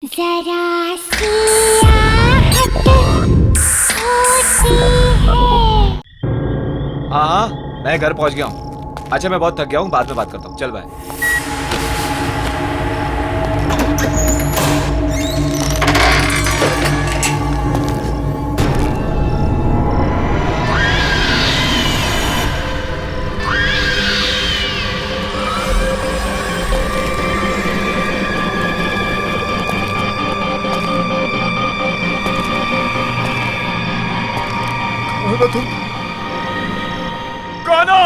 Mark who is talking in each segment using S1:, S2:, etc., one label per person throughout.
S1: जरा सी आहट होती है।
S2: हाँ हाँ, मैं घर पहुंच गया हूँ। अच्छा मैं बहुत थक गया हूँ, बाद में बात करता हूँ। चल बाय। तुम कौन हो?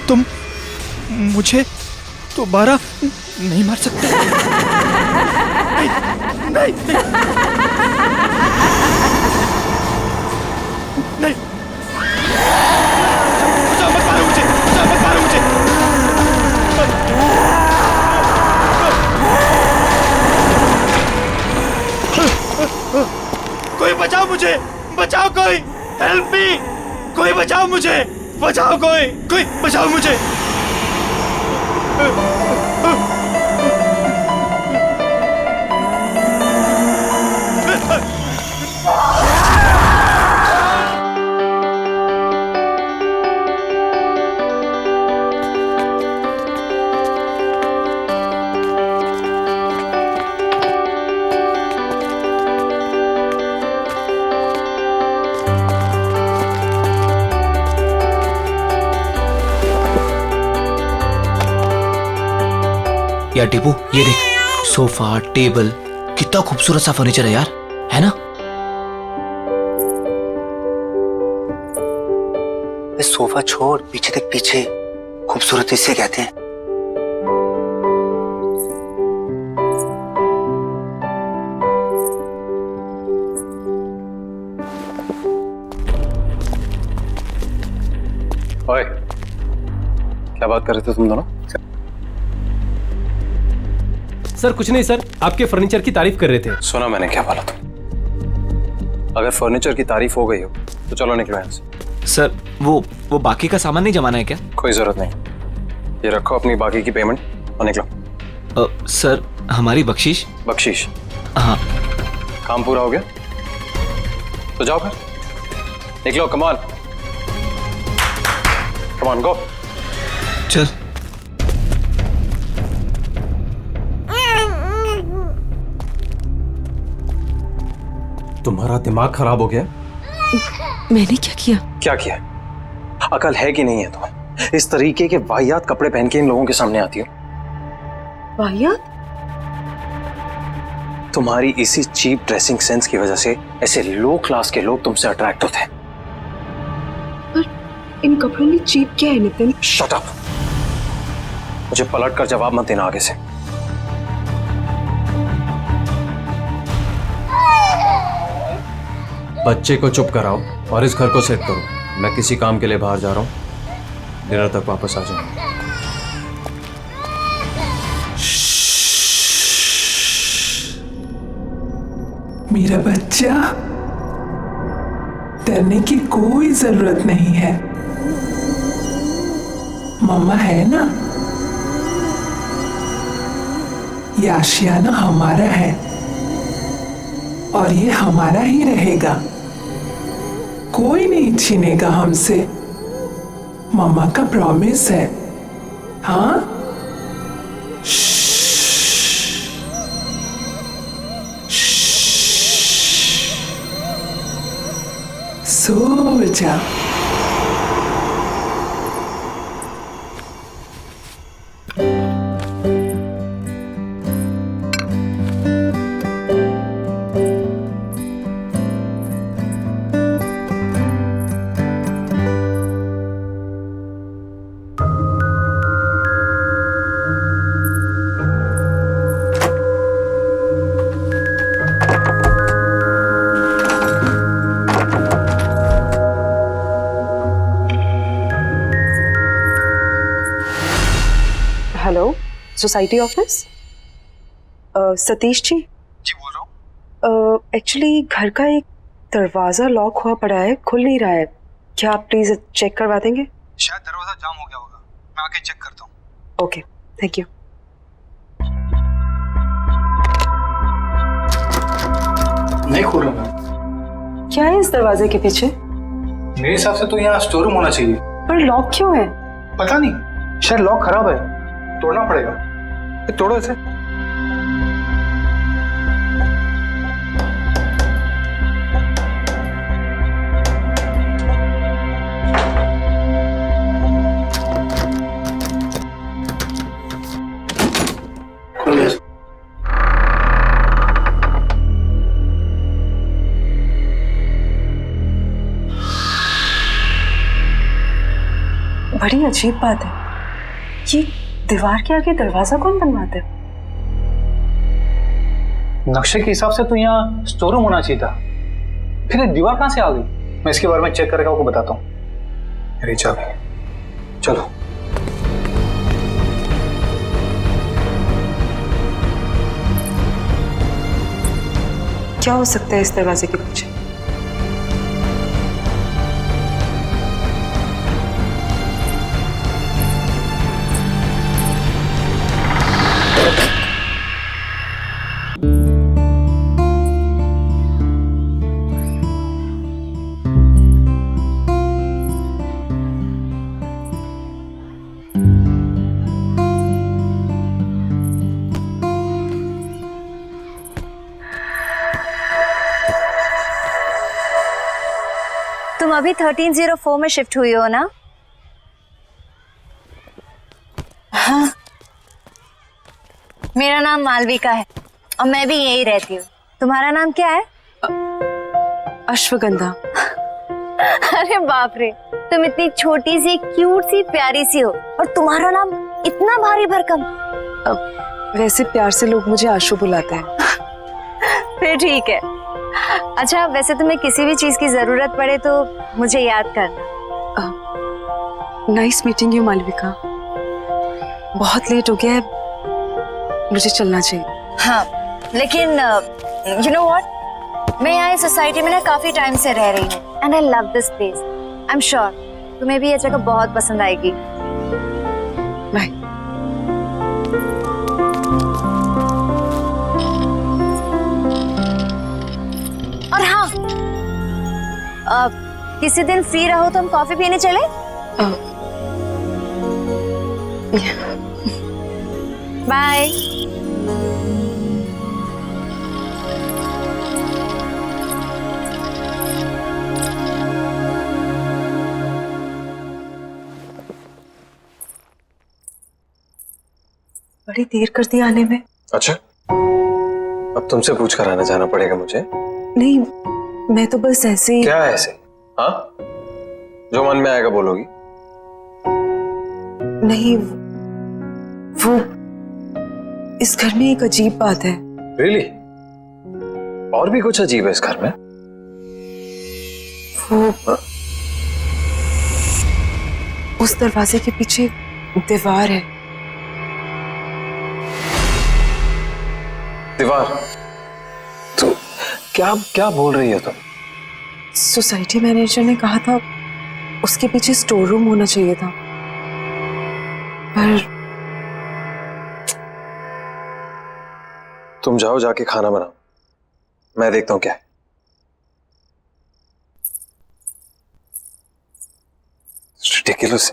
S2: तुम मुझे दोबारा नहीं मार सकते। नहीं, नहीं, नहीं। बचाओ, मत मारो मुझे, बचाओ, मत मारो मुझे। कोई बचाओ मुझे, बचाओ कोई, हेल्प मी, कोई बचाओ मुझे, बचाओ कोई बचाओ मुझे।
S3: यार टीपू, ये देख, सोफा, टेबल, कितना खूबसूरत सा फर्नीचर है यार, है ना?
S4: सोफा छोड़, पीछे देख, पीछे खूबसूरत इसे कहते हैं।
S5: ओए, क्या बात कर रहे थे तुम दोनों?
S6: सर कुछ नहीं सर, आपके फर्नीचर की तारीफ कर रहे थे।
S5: सुना मैंने क्या बोला तुम? अगर फर्नीचर की तारीफ हो गई हो तो चलो निकलो यहाँ से।
S2: सर वो बाकी का सामान नहीं जमाना है क्या?
S5: कोई जरूरत नहीं, ये रखो अपनी बाकी की पेमेंट और निकलो।
S2: सर हमारी बख्शीश?
S5: बख्शीश?
S2: हाँ।
S5: काम पूरा हो गया तो जाओ फिर, निकलो। कमान कमान, गो।
S2: चल।
S5: तुम्हारा दिमाग खराब हो गया?
S7: मैंने क्या किया?
S5: क्या किया? अकल है कि नहीं है तुम्हें? इस तरीके के वाहियात कपड़े पहन के इन लोगों के सामने आती हो।
S7: वाहियात?
S5: तुम्हारी इसी चीप ड्रेसिंग सेंस की वजह से ऐसे लो क्लास के लोग तुमसे अट्रैक्ट होते हैं।
S7: पर इन कपड़ों में चीप क्या है नितिन?
S5: शट अप, मुझे पलट कर जवाब मत देना आगे से। बच्चे को चुप कराओ और इस घर को सेट करो। मैं किसी काम के लिए बाहर जा रहा हूँ, डिनर तक वापस आ जाऊंगा।
S8: मेरा बच्चा, डरने की कोई जरूरत नहीं है। मम्मा है ना, ये आशियाना हमारा है और ये हमारा ही रहेगा। कोई नहीं छीनेगा हमसे, मम्मा का प्रॉमिस है। हाँ, सो जा।
S7: Hello, society office? Satish ji?
S5: जी बोल रहा हूँ।
S7: एक्चुअली घर का एक दरवाजा लॉक हुआ पड़ा है, खुल नहीं रहा है। क्या आप प्लीज चेक करवा देंगे?
S9: शायद दरवाजा जाम हो गया होगा, मैं आके चेक करता हूँ।
S7: Okay, thank you.
S9: नहीं खोल रहा मैं।
S7: क्या है इस दरवाजे के पीछे?
S9: मेरे हिसाब से तो यहाँ स्टोर रूम होना चाहिए।
S7: पर लॉक क्यों है?
S9: पता नहीं, शायद लॉक खराब है, तोड़ना पड़ेगा। ये तोड़ो इसे।
S7: बड़ी अजीब बात है, ये दीवार के आगे दरवाजा कौन बनवाता है?
S9: नक्शे के हिसाब से तो यहाँ स्टोर रूम होना चाहिए था, फिर ये दीवार कहाँ से आ गई? मैं इसके बारे में चेक करके आपको बताता हूँ। मेरी चाबी, चलो।
S7: क्या हो सकता है इस दरवाजे के पीछे?
S1: तुम अभी 1304 में शिफ्ट हुई हो ना? हाँ। मेरा नाम मालविका है और मैं भी यहीं रहती हूँ। तुम्हारा नाम क्या है?
S7: अश्वगंधा।
S1: अरे बाप रे, तुम इतनी छोटी सी क्यूट सी प्यारी सी हो और तुम्हारा नाम इतना भारी भरकम।
S7: वैसे प्यार से लोग मुझे आशु बुलाते हैं।
S1: फिर ठीक है। अच्छा, वैसे तुम्हें किसी भी चीज की जरूरत पड़े तो मुझे याद करना।
S7: Nice meeting you Malvika. बहुत लेट हो गया है, मुझे चलना चाहिए।
S1: हाँ, लेकिन यू नो व्हाट, मैं यहाँ इस सोसाइटी में ना काफी टाइम से रह रही हूँ and I love this place. I am sure तुम्हें भी ये जगह बहुत पसंद आएगी।
S7: बाय।
S1: और हाँ, किसी दिन फ्री रहो तो हम कॉफी पीने चले? बाय।
S7: बड़ी देर कर दी आने में।
S5: अच्छा, अब तुमसे पूछ कर आना जाना पड़ेगा मुझे?
S7: नहीं, मैं तो बस ऐसे ही।
S5: क्या ऐसे? हाँ, जो मन में आएगा बोलोगी?
S7: नहीं, वो इस घर में एक अजीब बात है।
S5: Really? और भी कुछ अजीब है इस घर में?
S7: वो उस दरवाजे के पीछे दीवार है।
S5: दीवार? तो क्या क्या बोल रही हो तुम?
S7: सोसाइटी मैनेजर ने कहा था उसके पीछे स्टोर रूम होना चाहिए था, पर
S5: तुम जाओ, जाके खाना बनाओ, मैं देखता हूं क्या है। Ridiculous।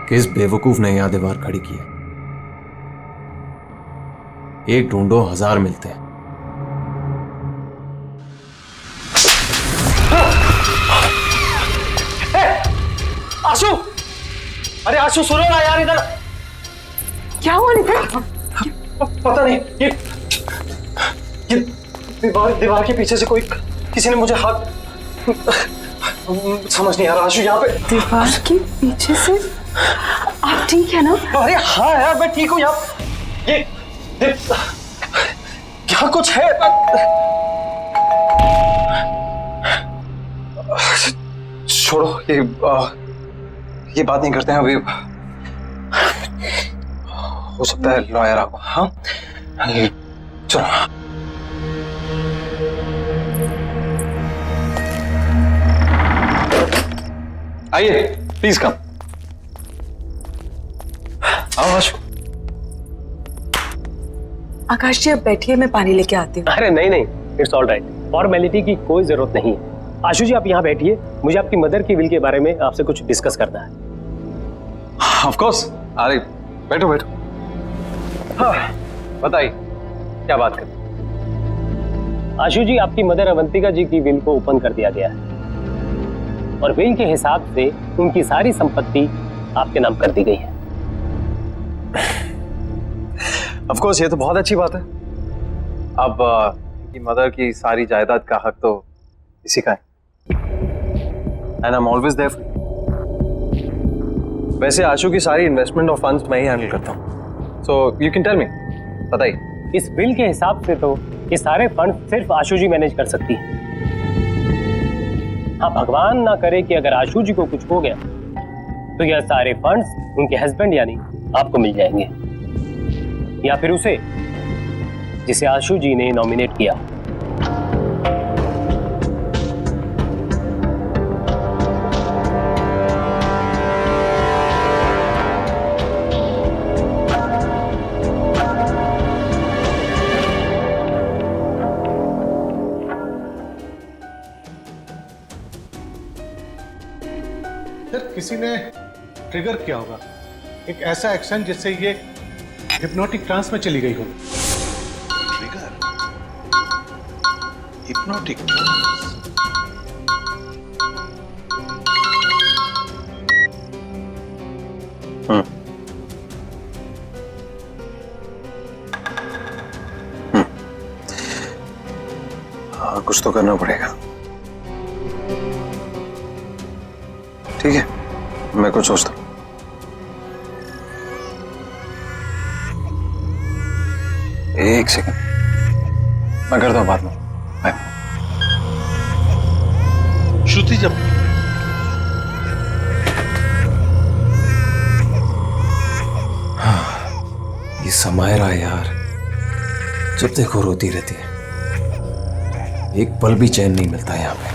S5: किस बेवकूफ ने यहां दीवार खड़ी की है? एक ढूंढो 1000 मिलते हैं।
S9: आशु, अरे आशु सुनो ना यार, इधर
S7: क्या हुआ नितिन?
S9: पता नहीं, ये दीवार के पीछे से कोई, किसी ने मुझे हाथ, समझ नहीं आ रहा। आशु यहाँ पे
S7: दीवार के पीछे से? आप ठीक है ना?
S9: अरे हाँ यार, मैं ठीक हूँ। यहाँ ये यहाँ कुछ है। छोड़ो, ये बात नहीं करते हैं अभी। हो सकता है लॉयर आपको। हाँ चलो। आइए प्लीज कम। आओ आशु।
S7: आकाश जी, अब बैठिए, मैं पानी लेके आती हूँ।
S6: अरे नहीं नहीं, इट्स ऑल राइट, फॉर्मेलिटी की कोई जरूरत नहीं है। आशु जी आप यहाँ बैठिए, मुझे आपकी मदर की विल के बारे में आपसे कुछ डिस्कस करना है।
S9: Of course. अरे बैठो बैठो। हाँ बताइए क्या बात कर।
S6: आशु जी, आपकी मदर अवंतिका जी की विल को ओपन कर दिया गया है और विल के हिसाब से उनकी सारी संपत्ति आपके नाम कर दी गई है।
S9: ऑफ कोर्स, ये तो बहुत अच्छी बात है। अब उनकी मदर की सारी जायदाद का हक तो इसी का है। And I am always there for you. वैसे आशु की सारी इन्वेस्टमेंट और फंड्स मैं ही हैंडल करता हूँ। So you can tell me, बताइए।
S6: इस बिल के हिसाब से तो ये सारे फंड सिर्फ आशु जी मैनेज कर सकती है। हाँ, भगवान ना करे कि अगर आशु जी को कुछ हो गया तो यह सारे फंड्स उनके हस्बैंड यानी आपको मिल जाएंगे, या फिर उसे जिसे आशु जी ने नॉमिनेट किया।
S10: किसी ने ट्रिगर किया होगा एक ऐसा एक्शन जिससे ये हिप्नोटिक ट्रांस में चली गई हो।
S2: Trigger, hypnotic trance.
S9: हाँ, कुछ तो करना पड़ेगा। ठीक है, मैं कुछ सोचता हूँ। एक सेकंड, मैं करता हूँ बाद में। बाय।
S2: श्रुति, जब
S5: ये समायरा यार, जब देखो रोती रहती है, एक पल भी चैन नहीं मिलता यहाँ पे।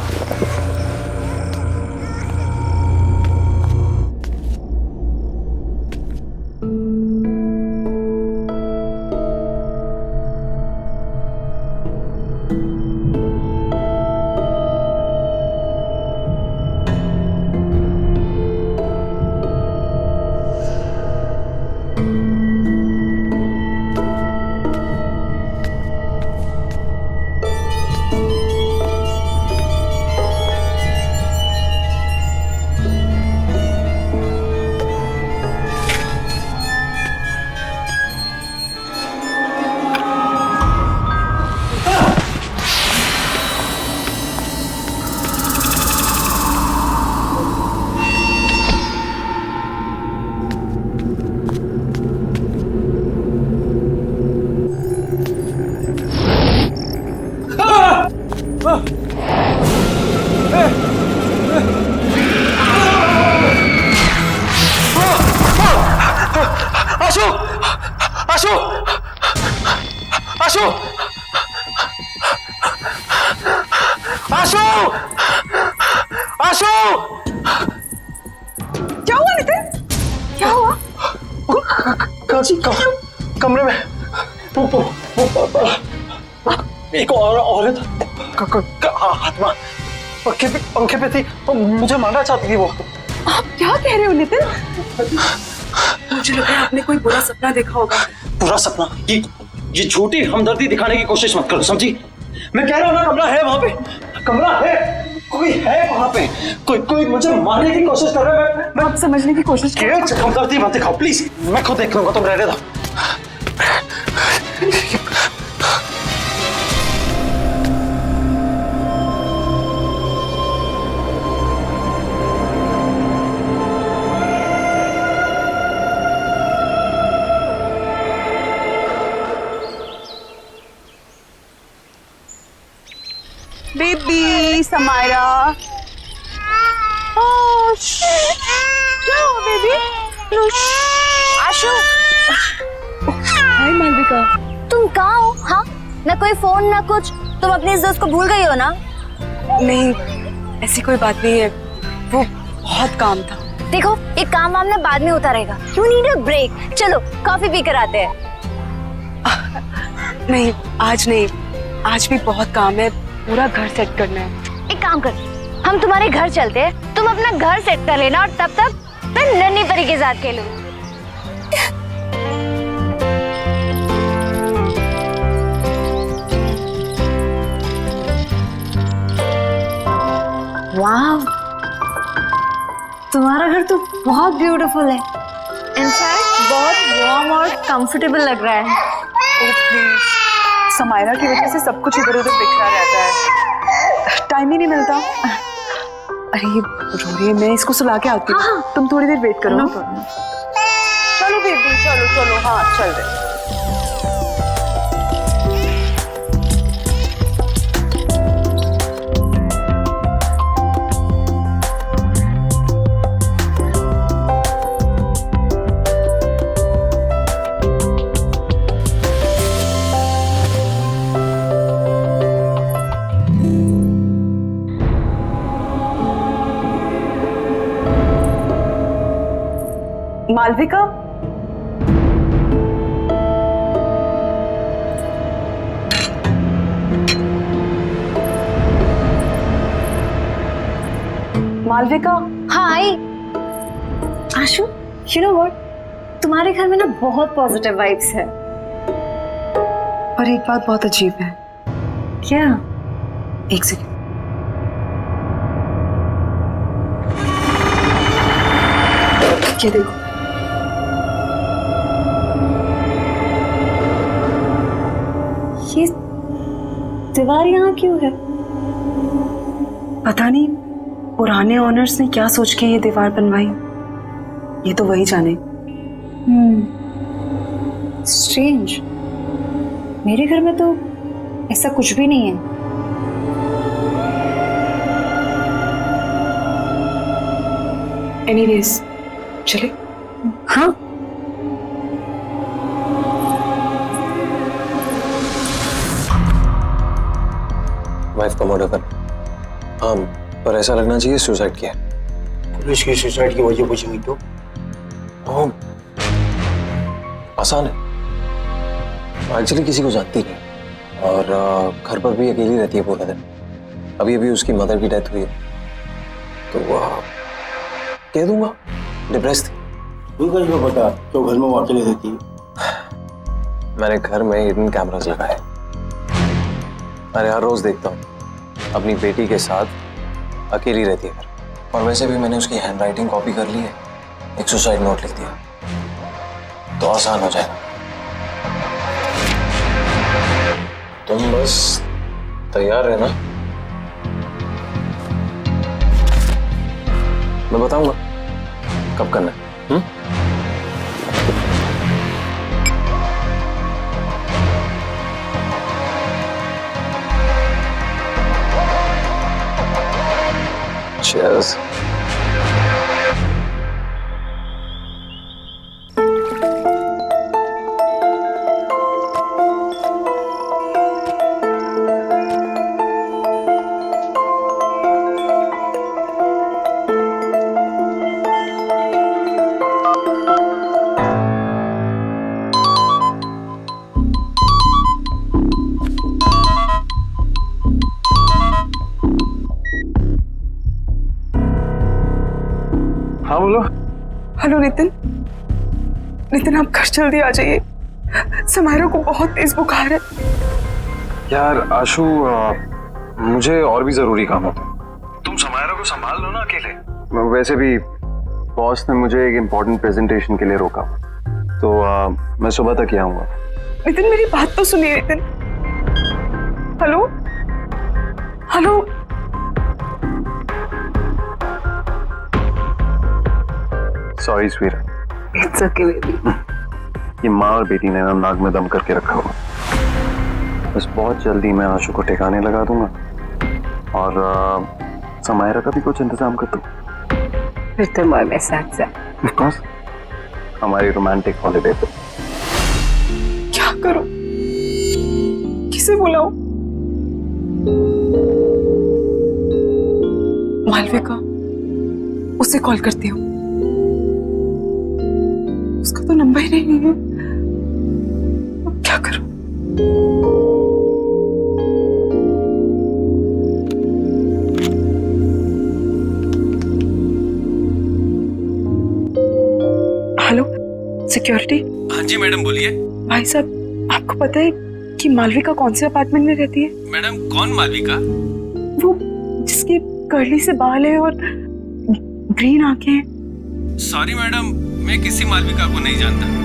S9: आशु, आशु, आशु, आशु, आशु।
S7: क्या हुआ नितिन? क्या हुआ?
S9: कमरे में एक और औरत आत्मा पंखे पे थी, मुझे मारना चाहती थी वो।
S7: आप क्या कह रहे हो नितिन? मुझे लग रहा है आपने कोई बुरा सपना देखा होगा।
S9: बुरा सपना? ये झूठी हमदर्दी दिखाने की कोशिश मत करो, समझी? मैं कह रहा हूँ ना, कमरा है वहां पे, कमरा है, कोई है वहां पे, कोई मुझे मारने की कोशिश कर रहा है। मैं
S7: आप समझने की कोशिश करो।
S9: हमदर्दी मत दिखाओ प्लीज, मैं खुद देख लूंगा, तुम रहने दो।
S7: बेबी समायरा। जाओ बेबी।
S1: आशु,
S7: हाय मालविका।
S1: तुम कहाँ हो? हाँ, ना कोई फोन ना कुछ। तुम अपनी इस दोस्त को भूल गई हो ना?
S7: नहीं, ऐसी कोई बात नहीं है, वो बहुत काम था।
S1: देखो, एक काम वाम ना बाद में होता रहेगा। You need a break. चलो कॉफी पी कर आते हैं।
S7: नहीं, आज नहीं, आज भी बहुत काम है, पूरा घर सेट करना है।
S1: एक काम कर, हम तुम्हारे घर चलते हैं, तुम अपना घर सेट कर लेना और तब तक मैं नन्ही परी के साथ खेलूं। वाह, तुम्हारा घर तो बहुत ब्यूटीफुल है। इनफैक्ट बहुत वार्म और कंफर्टेबल लग रहा है।
S7: ओह प्लीज, समायरा की वजह से सब कुछ इधर उधर बिखरा रहता है, टाइम ही नहीं मिलता। अरे ये रो रही है, मैं इसको सुला के आती हूँ।
S1: हाँ।
S7: तुम थोड़ी देर वेट करो। चलो बेबी, चलो चलो, हाँ चल रहे। मालविका, मालविका।
S1: हाँ आई। आशु, यू नो व्हाट, तुम्हारे घर में ना बहुत पॉजिटिव वाइब्स है।
S7: पर एक बात बहुत अजीब है।
S1: क्या?
S7: एक सेकंड। ये देखो,
S1: ये दीवार यहाँ क्यों है?
S7: पता नहीं पुराने ओनर्स ने क्या सोच के ये दीवार बनवाई, ये तो वही जाने।
S1: स्ट्रेंज, मेरे घर में तो ऐसा कुछ भी नहीं है।
S7: एनीवेज, चले।
S1: हाँ,
S5: वाइफ का मर्डर कर। हाँ, पर ऐसा लगना चाहिए सुसाइड किया।
S4: पुलिस की सुसाइड की वजह पूछेंगी तो?
S5: हाँ, आसान है। एक्चुअली किसी को जानती नहीं और घर पर भी अकेली रहती है पूरा दिन। अभी अभी उसकी मदर की डेथ हुई है, तो कह दूंगा डिप्रेस थी।
S4: उनका पता तो घर में वो अकेले रहती है।
S5: मैंने घर में हिडन कैमरास लगाए। मैं हर रोज देखता हूँ अपनी बेटी के साथ अकेली रहती है घर। और वैसे भी मैंने उसकी हैंडराइटिंग कॉपी कर ली है, एक सुसाइड नोट लिख दिया, तो आसान हो जाएगा। तुम बस तैयार रहना, मैं बताऊंगा कब करना है। Cheers. हाँ बोलो।
S7: हेलो नितिन, नितिन आप घर जल्दी आ जाइए, समायरा को बहुत तेज बुखार है।
S5: यार आशु, मुझे और भी जरूरी काम होता है। तुम समायरा को संभाल लो ना अकेले। वैसे भी बॉस ने मुझे एक इम्पोर्टेंट प्रेजेंटेशन के लिए रोका, तो मैं सुबह तक ही आऊंगा।
S7: नितिन मेरी बात तो सुनिए Nitin. Hello hello,
S5: sorry sweet.
S7: It's okay baby.
S5: ये माँ और बेटी ने ना नाक में दम करके रखा हुआ। बस बहुत जल्दी मैं आशु को ठिकाने लगा दूंगा और समायरा का भी कुछ इंतजाम कर दो।
S7: फिर तुम और मैं साथ साथ।
S5: ऑफ कोर्स, हमारी रोमांटिक हॉलिडे पे।
S7: क्या करूं, किसे बुलाऊं? मालविका, उसे कॉल करती हूँ। उसका तो नंबर ही नहीं है। अब क्या करूं? Hello, security.
S6: हाँ जी मैडम, बोलिए।
S7: भाई साहब, आपको पता है कि मालविका कौन से अपार्टमेंट में रहती है?
S6: मैडम, कौन मालविका?
S7: वो जिसकी कर्ली से बाल है और ग्रीन आंखें हैं।
S6: सॉरी मैडम, मैं किसी मालविका को नहीं जानता।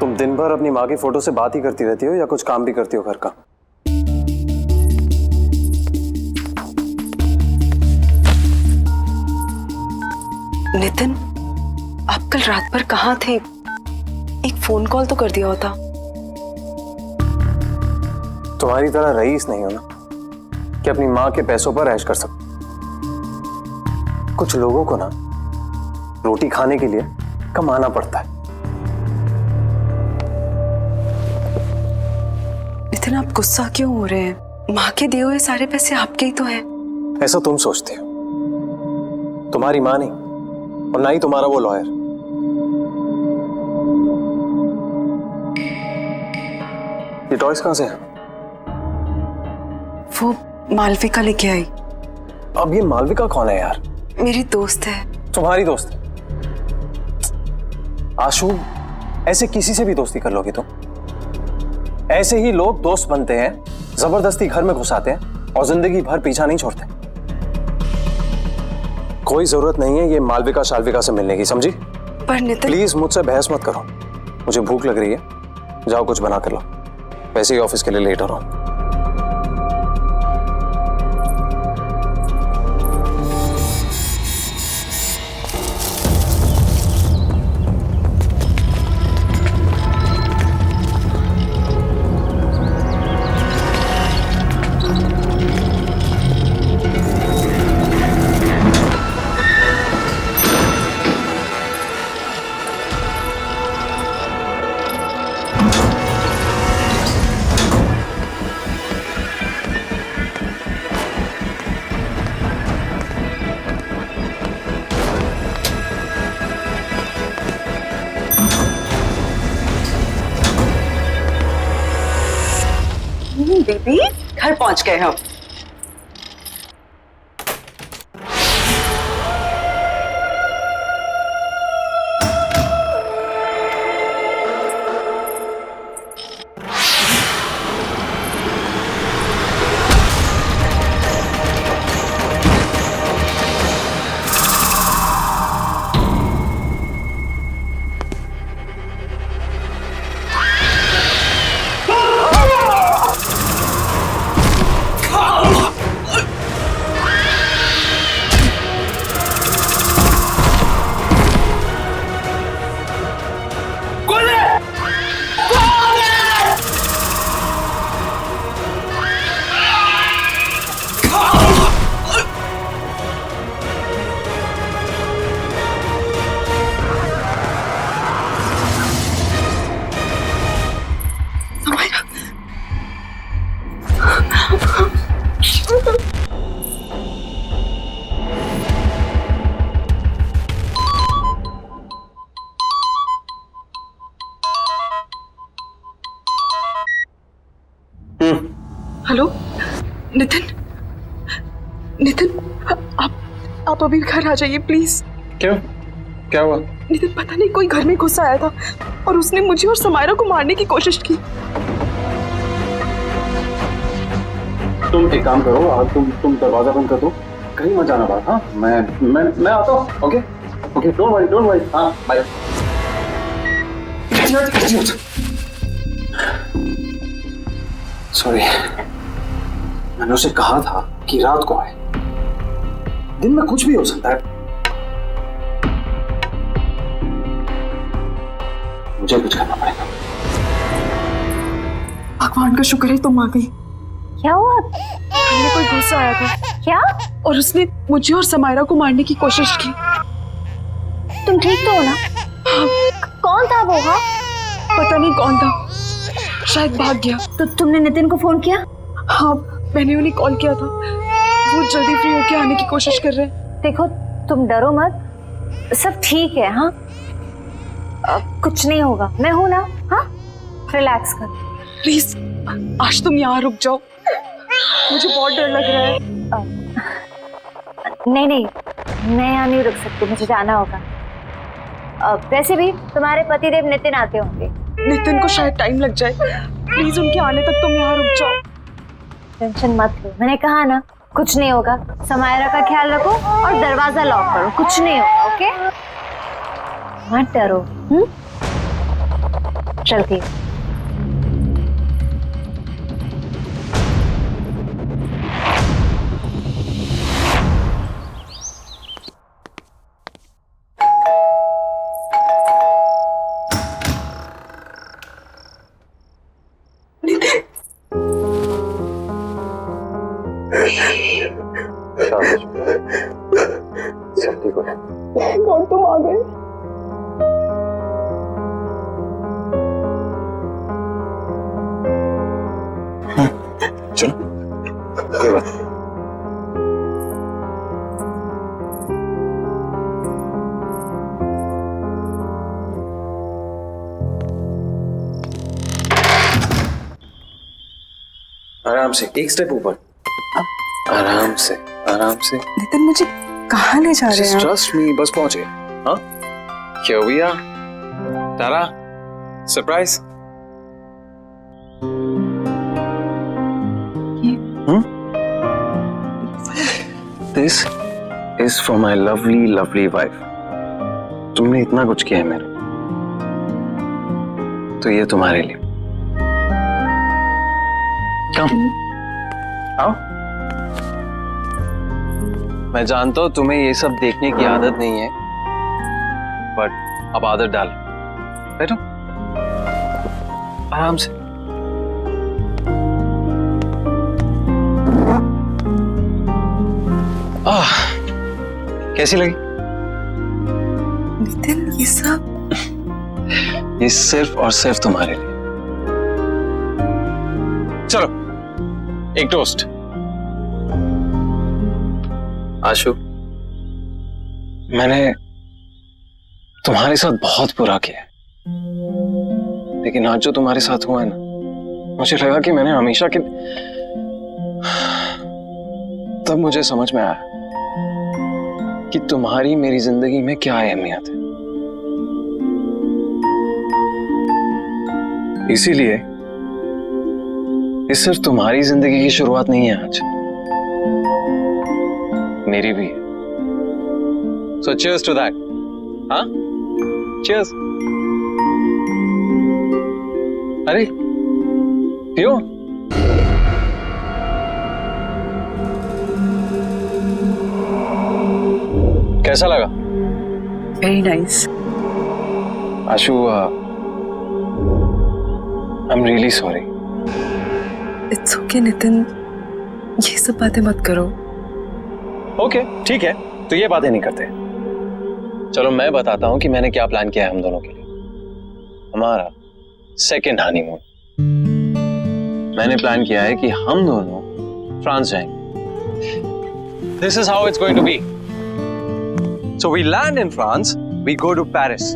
S5: तुम दिन भर अपनी माँ की फोटो से बात ही करती रहती हो या कुछ काम भी करती हो घर का?
S7: नितिन, आप कल रात भर कहाँ थे? एक फोन कॉल तो कर दिया होता।
S5: तुम्हारी तरह रईस नहीं हो ना कि अपनी माँ के पैसों पर ऐश कर सको। कुछ लोगों को ना रोटी खाने के लिए कमाना पड़ता है।
S7: नितिन, आप गुस्सा क्यों हो रहे हैं? माँ के दिए हुए सारे पैसे आपके ही तो हैं।
S5: ऐसा तुम सोचते हो, तुम्हारी माँ नहीं और ना ही तुम्हारा वो लॉयर। ये टॉयज कहां से है?
S7: वो मालविका लेके आई।
S5: अब ये मालविका कौन है यार?
S7: मेरी दोस्त है।
S5: तुम्हारी दोस्त? आशु, ऐसे किसी से भी दोस्ती कर लोगे तुम? ऐसे ही लोग दोस्त बनते हैं, जबरदस्ती घर में घुसाते हैं और जिंदगी भर पीछा नहीं छोड़ते। कोई जरूरत नहीं है ये मालविका शालविका से मिलने की, समझी?
S7: पर नितिन,
S5: प्लीज मुझसे बहस मत करो। मुझे भूख लग रही है, जाओ कुछ बना कर लो। वैसे ही ऑफिस के लिए लेट हो रहा हूं।
S7: बेबी, घर पहुंच गए हम। हेलो नितिन, नितिन आप अभी घर आ जाइए प्लीज।
S5: क्यों, क्या हुआ?
S7: नितिन पता नहीं कोई घर में घुस आया था और उसने मुझे और समायरा को मारने की कोशिश की।
S9: तुम एक काम करो, आज तुम दरवाजा बंद कर दो, कहीं मत जाना बाहर। हाँ, मैं आता हूँ। Okay okay, don't worry. हाँ बाय। सॉरी, मैंने उसे कहा था कि रात को आए, दिन में कुछ भी हो सकता है। मुझे कुछ करना पड़ेगा।
S7: भगवान का शुक्र है तुम आ गई।
S1: क्या हुआ?
S7: हमने कोई घुस आया था
S1: क्या?
S7: और उसने मुझे और समायरा को मारने की कोशिश की।
S1: तुम ठीक तो हो ना? कौन था वो? हाँ,
S7: पता नहीं कौन था, शायद भाग गया।
S1: तो तुमने नितिन को फोन किया?
S7: हाँ, मैंने उन्हें कॉल किया था, वो जल्दी फ्री होके आने की कोशिश कर रहे हैं।
S1: देखो तुम डरो मत, सब ठीक है। हाँ, कुछ नहीं होगा, मैं हूं ना। हाँ, रिलैक्स कर।
S7: प्लीज आज तुम यहाँ रुक जाओ, मुझे बहुत डर लग रहा है।
S1: नहीं, मैं यहाँ नहीं रुक सकती, मुझे जाना होगा। वैसे भी तुम्हारे पतिदेव नितिन आते होंगे।
S7: नितिन को शायद टाइम लग जाए, प्लीज उनके आने तक तुम यहाँ रुक जाओ।
S1: टेंशन मत लो, मैंने कहा ना कुछ नहीं होगा। समायरा का ख्याल रखो और दरवाजा लॉक करो, कुछ नहीं होगा। ओके, मत डरो। चलती हूँ।
S5: सब ठीक हो गया।
S7: कौन तुम आ गए?
S5: चलो, कोई बात नहीं। आराम से, एक स्टेप ऊपर। आराम से, आराम से।
S7: नितिन मुझे कहाँ ले जा रहे हैं?
S5: ट्रस्ट मी, बस पहुंचे। हाँ, क्या हुआ? तारा, surprise. This is for my lovely, lovely wife. तुमने इतना कुछ किया है मेरे, तो ये तुम्हारे लिए। Come, आओ। मैं जानता हूं तुम्हें ये सब देखने की आदत नहीं है, बट अब आदत डाल। बैठो, आराम से। कैसी लगी?
S7: नितिन
S5: ये सिर्फ और सिर्फ तुम्हारे लिए। चलो, एक टोस्ट। आशु, मैंने तुम्हारे साथ बहुत बुरा किया, लेकिन आज जो तुम्हारे साथ हुआ है ना, मुझे लगा कि मैंने हमेशा के, तब मुझे समझ में आया कि तुम्हारी मेरी जिंदगी में क्या अहमियत है। इसीलिए ये सिर्फ तुम्हारी जिंदगी की शुरुआत नहीं है आज, मेरी भी है। So cheers to that. हाँ? Cheers. अरे पियो। कैसा लगा?
S7: Very nice.
S5: Ashu, I am really sorry.
S7: It's okay Nitin, ये सब बातें मत करो।
S5: ओके, ठीक है, तो ये बातें नहीं करते। चलो मैं बताता हूं कि मैंने क्या प्लान किया है हम दोनों के लिए। हमारा सेकेंड हनीमून। मैंने प्लान किया है कि हम दोनों फ्रांस जाएंगे। This is how it's going to be. So we land in France, we go to Paris.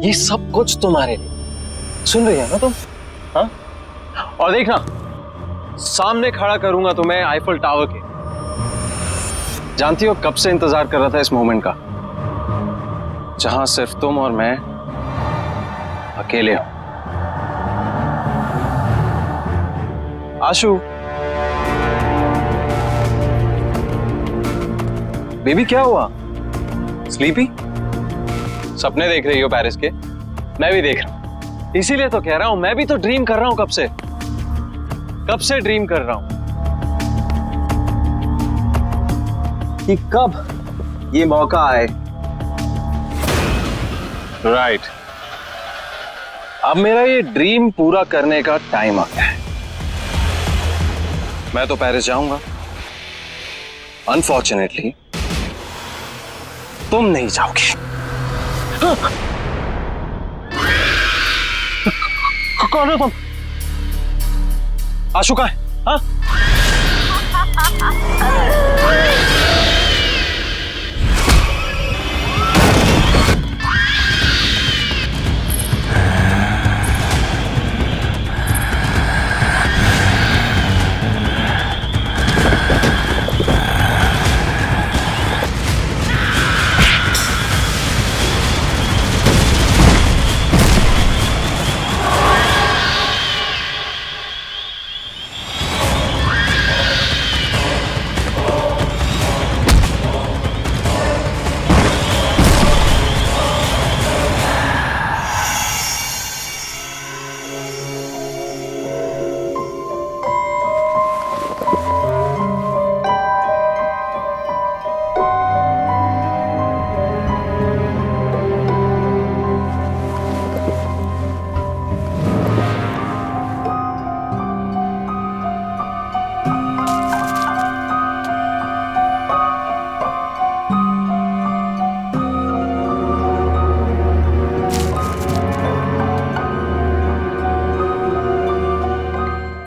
S5: ये सब कुछ तुम्हारे लिए। सुन रही है ना तुम? हाँ? और देखना, सामने खड़ा करूंगा तुम्हें आईफल टावर के। जानती हो कब से इंतजार कर रहा था इस मोमेंट का, जहां सिर्फ तुम और मैं अकेले हो। आशु, बेबी क्या हुआ? स्लीपी? सपने देख रही हो पेरिस के? मैं भी देख रहा हूं, इसीलिए तो कह रहा हूं, मैं भी तो ड्रीम कर रहा हूं कब से ड्रीम कर रहा हूं कि कब ये मौका आए। राइट, अब मेरा ये ड्रीम पूरा करने का टाइम आ गया है। मैं तो पेरिस जाऊंगा, अनफॉर्चुनेटली तुम नहीं जाओगे। कौन हो तुम? आशु कहाँ है? हाँ?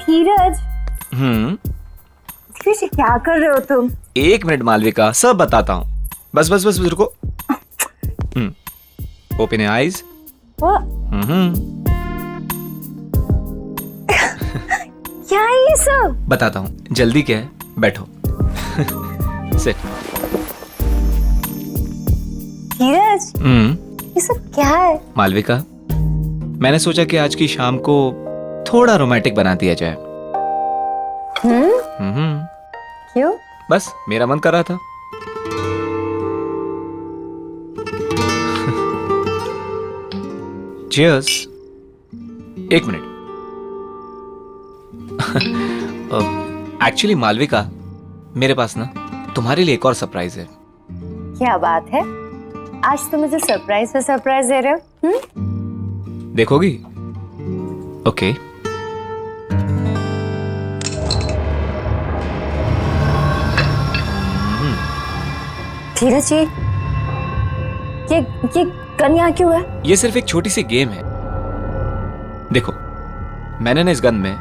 S1: धीरज, धीरज क्या कर रहे हो तुम?
S3: 1 मिनट मालविका, सब बताता हूँ। बस बस बस रुको। Open your eyes.
S1: क्या है ये सब?
S3: बताता हूँ, जल्दी क्या है, बैठो। सिट।
S1: धीरज, ये सब क्या है?
S3: मालविका, मैंने सोचा कि आज की शाम को थोड़ा रोमांटिक बना दिया जाए।
S1: क्यों?
S3: बस मेरा मन कर रहा था। Cheers। 1 मिनट। एक्चुअली मालविका, मेरे पास ना तुम्हारे लिए एक और सरप्राइज है।
S1: क्या बात है? आज तुम मुझे सरप्राइज पे सरप्राइज दे रहे हो?
S3: देखोगी? ओके।
S1: धीरज जी, ये गन यहाँ क्यों है?
S3: ये सिर्फ एक छोटी सी गेम है। देखो, मैंने ना इस गन में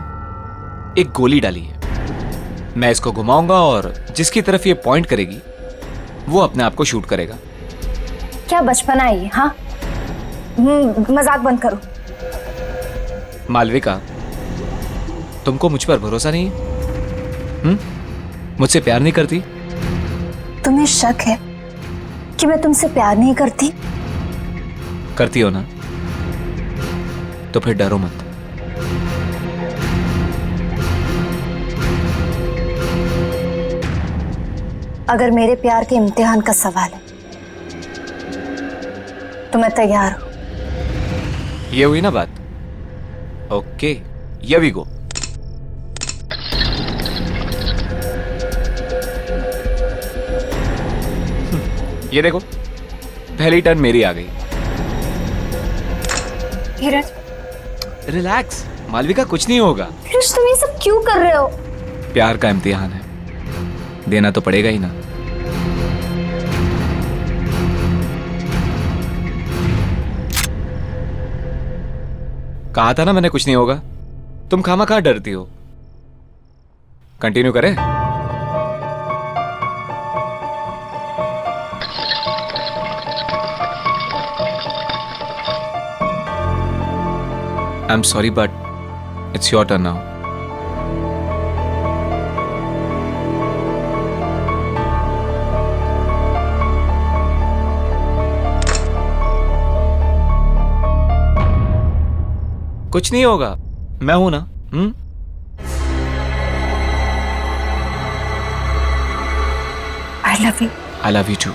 S3: एक गोली डाली है। मैं इसको घुमाऊंगा और जिसकी तरफ ये पॉइंट करेगी वो अपने आप को शूट करेगा।
S1: क्या बचपना है ये? हाँ, मजाक बंद करो।
S3: मालविका, तुमको मुझ पर भरोसा नहीं है? मुझसे प्यार नहीं करती?
S1: तुम्हें शक है कि मैं तुमसे प्यार नहीं करती?
S3: करती हो ना? तो फिर डरो मत।
S1: अगर मेरे प्यार के इम्तिहान का सवाल है तो मैं तैयार हूं।
S3: ये हुई ना बात? Okay, here we go. ये देखो, पहली टर्न मेरी आ गई।
S1: धीरज,
S3: रिलैक्स मालविका, कुछ नहीं होगा।
S1: धीरज, तुम ये सब क्यों कर रहे हो?
S3: प्यार का इम्तिहान है, देना तो पड़ेगा ही ना। कहा था ना मैंने कुछ नहीं होगा। तुम खामखा डरती हो। कंटिन्यू करें? I'm sorry, but it's your turn now. कुछ नहीं होगा, मैं हूं ना।
S1: I love you.
S3: I love you too.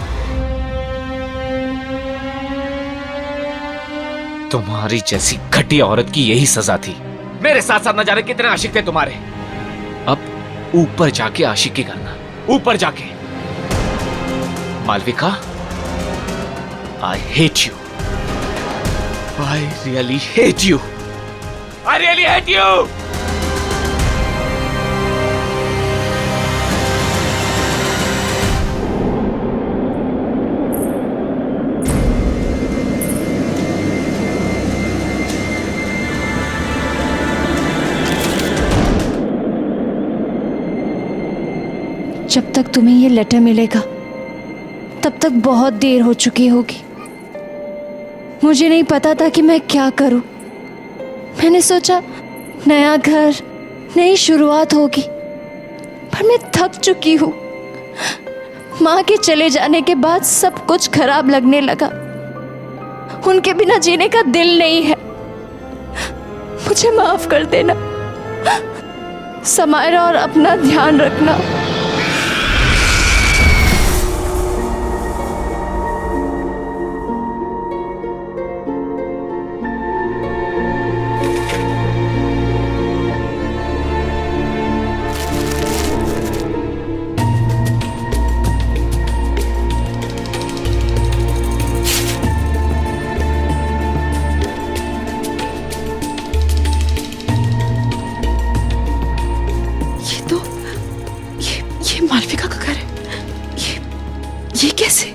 S3: तुम्हारी जैसी घटिया औरत की यही सजा थी। मेरे साथ साथ न जाने कितने आशिक थे तुम्हारे। अब ऊपर जाके आशिकी करना, ऊपर जाके। Malvika, I hate you. I really hate you. I really hate you.
S1: जब तक तुम्हें ये लेटर मिलेगा तब तक बहुत देर हो चुकी होगी। मुझे नहीं पता था कि मैं क्या करूं। मैंने सोचा नया घर, नई शुरुआत होगी, पर मैं थक चुकी हूं। माँ के चले जाने के बाद सब कुछ खराब लगने लगा। उनके बिना जीने का दिल नहीं है। मुझे माफ कर देना समायरा, और अपना ध्यान रखना।
S7: ये मालविका का घर है। ये कैसे?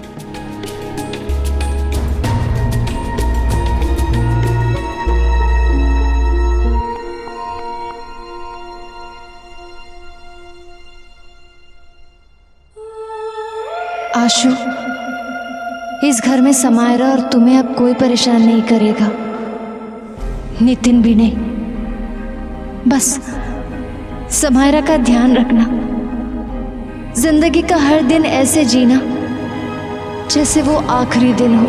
S1: आशु, इस घर में समायरा और तुम्हें अब कोई परेशान नहीं करेगा, नितिन भी नहीं। बस समायरा का ध्यान रखना। जिंदगी का हर दिन ऐसे जीना जैसे वो आखिरी दिन हो।